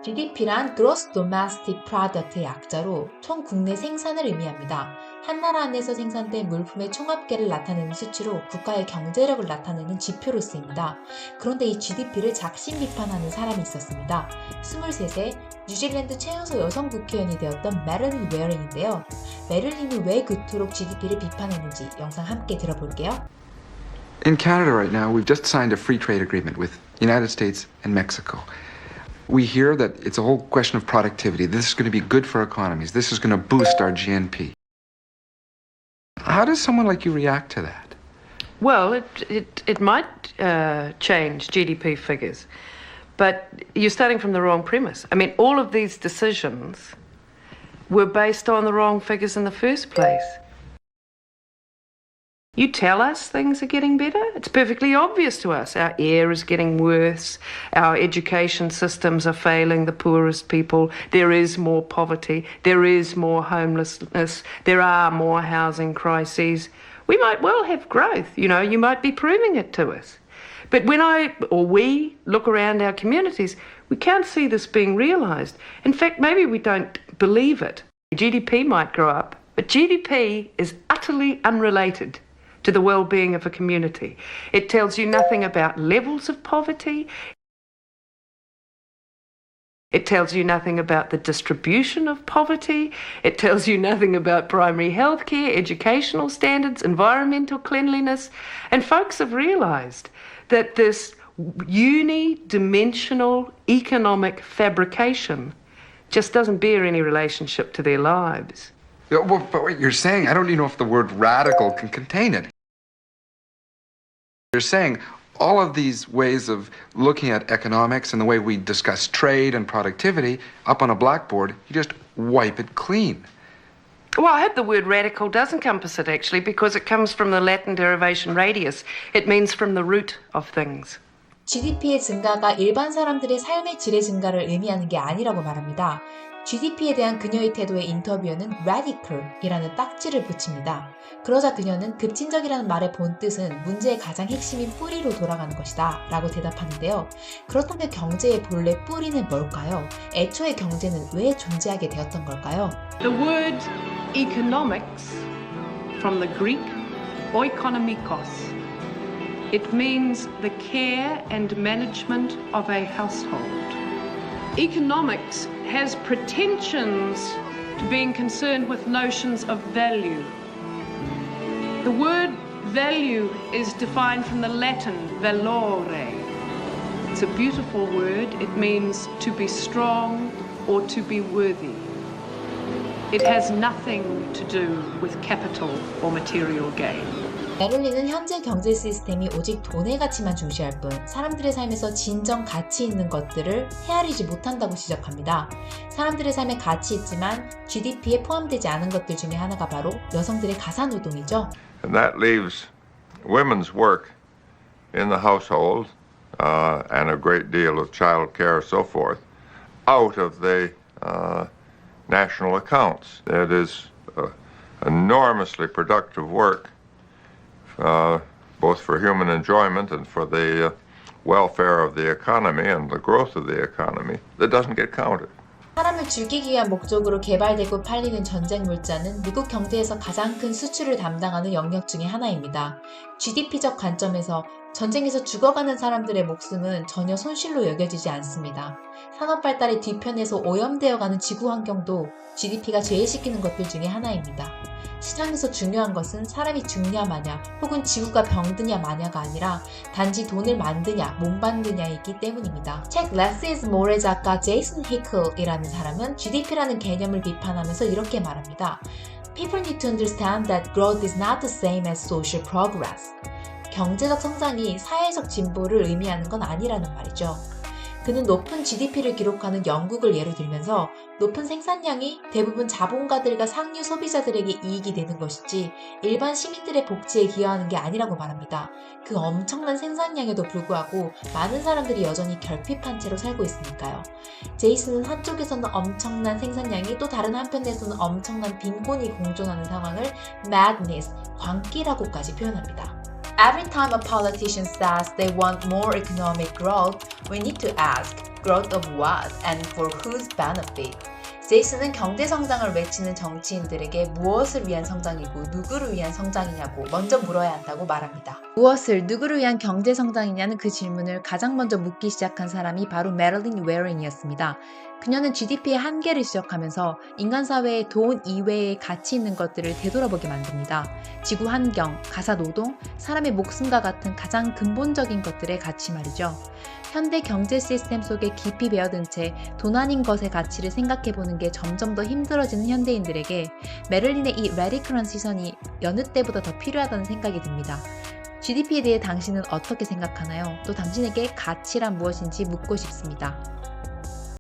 GDP란 Gross Domestic Product의 약자로 총 국내 생산을 의미합니다. 한 나라 안에서 생산된 물품의 총합계를 나타내는 수치로 국가의 경제력을 나타내는 지표로 쓰입니다. 그런데 이 GDP를 작심 비판하는 사람이 있었습니다. 23세 뉴질랜드 최연소 여성 국회의원이 되었던 메릴린 웨어링인데요. 메릴린이 왜 그토록 GDP를 비판했는지 영상 함께 들어볼게요. In Canada right now, we've just signed a free trade agreement with the United States and Mexico. We hear that it's a whole question of productivity. This is going to be good for economies. This is going to boost our GNP. How does someone like you react to that? Well, it might change GDP figures, but you're starting from the wrong premise. I mean, all of these decisions were based on the wrong figures in the first place. You tell us things are getting better. It's perfectly obvious to us. Our air is getting worse. Our education systems are failing the poorest people. There is more poverty. There is more homelessness. There are more housing crises. We might well have growth. You know, you might be proving it to us. But when we look around our communities, we can't see this being realised. In fact, maybe we don't believe it. GDP might grow up, but GDP is utterly unrelated to the well-being of a community. It tells you nothing about levels of poverty. It tells you nothing about the distribution of poverty. It tells you nothing about primary health care, educational standards, environmental cleanliness. And folks have realised that this unidimensional economic fabrication just doesn't bear any relationship to their lives. Yeah, well, but what you're saying, I don't even know if the word radical can contain it. You're saying all of these ways of looking at economics and the way we discuss trade and productivity up on a blackboard, you just wipe it clean. Well, I hope the word radical does encompass it, actually, because it comes from the Latin derivation radius. It means from the root of things. GDP의 증가가 일반 사람들의 삶의 질의 증가를 의미하는 게 아니라고 말합니다. GDP에 대한 그녀의 태도의 인터뷰에는 radical이라는 딱지를 붙입니다. 그러자 그녀는 급진적이라는 말의 본뜻은 문제의 가장 핵심인 뿌리로 돌아가는 것이다 라고 대답하는데요. 그렇다면 경제의 본래 뿌리는 뭘까요? 애초에 경제는 왜 존재하게 되었던 걸까요? The word economics, from the Greek oikonomikos, it means the care and management of a household. Economics has pretensions to being concerned with notions of value. The word value is defined from the Latin valore. It's a beautiful word. It means to be strong or to be worthy. It has nothing to do with capital or material gain. 메릴린은 현재 경제 시스템이 오직 돈의 가치만 중시할 뿐 사람들의 삶에서 진정 가치 있는 것들을 헤아리지 못한다고 지적합니다. 사람들의 삶에 가치 있지만 GDP에 포함되지 않은 것들 중에 하나가 바로 여성들의 가사노동이죠. And that leaves women's work in the household and a great deal of child care, so forth, out of the national accounts. It is enormously productive work. Both for human enjoyment and for the welfare of the economy and the growth of the economy, that doesn't get counted. 사람을 죽이기 위한 목적으로 개발되고 팔리는 전쟁 물자는 미국 경제에서 가장 큰 수출을 담당하는 영역 중의 하나입니다. GDP적 관점에서 전쟁에서 죽어가는 사람들의 목숨은 전혀 손실로 여겨지지 않습니다. 산업 발달의 뒤편에서 오염되어가는 지구 환경도 GDP가 제외시키는 것들 중에 하나입니다. 시장에서 중요한 것은 사람이 죽냐 마냐 혹은 지구가 병드냐 마냐가 아니라 단지 돈을 만드냐 못 만드냐이기 때문입니다. 책 Less is More의 작가 제이슨 히클이라는 사람은 GDP라는 개념을 비판하면서 이렇게 말합니다. People need to understand that growth is not the same as social progress. 경제적 성장이 사회적 진보를 의미하는 건 아니라는 말이죠. 그는 높은 GDP를 기록하는 영국을 예로 들면서 높은 생산량이 대부분 자본가들과 상류 소비자들에게 이익이 되는 것이지 일반 시민들의 복지에 기여하는 게 아니라고 말합니다. 그 엄청난 생산량에도 불구하고 많은 사람들이 여전히 결핍한 채로 살고 있으니까요. 제이슨은 한쪽에서는 엄청난 생산량이 또 다른 한편에서는 엄청난 빈곤이 공존하는 상황을 madness, 광기라고까지 표현합니다. Every time a politician says they want more economic growth, we need to ask, growth of what and for whose benefit? 세이스는 경제 성장을 외치는 정치인들에게 무엇을 위한 성장이고 누구를 위한 성장이냐고 먼저 물어야 한다고 말합니다. 무엇을 누구를 위한 경제 성장이냐는 그 질문을 가장 먼저 묻기 시작한 사람이 바로 메릴린 웨런이었습니다. 그녀는 GDP의 한계를 지적하면서 인간 사회에 돈 이외의 가치 있는 것들을 되돌아보게 만듭니다. 지구 환경, 가사 노동, 사람의 목숨과 같은 가장 근본적인 것들의 가치 말이죠. 현대 경제 시스템 속에 깊이 배어든 채 돈 아닌 것의 가치를 생각해보는 게 점점 더 힘들어지는 현대인들에게 메릴린의 이 레디컬한 시선이 여느 때보다 더 필요하다는 생각이 듭니다. GDP에 대해 당신은 어떻게 생각하나요? 또 당신에게 가치란 무엇인지 묻고 싶습니다.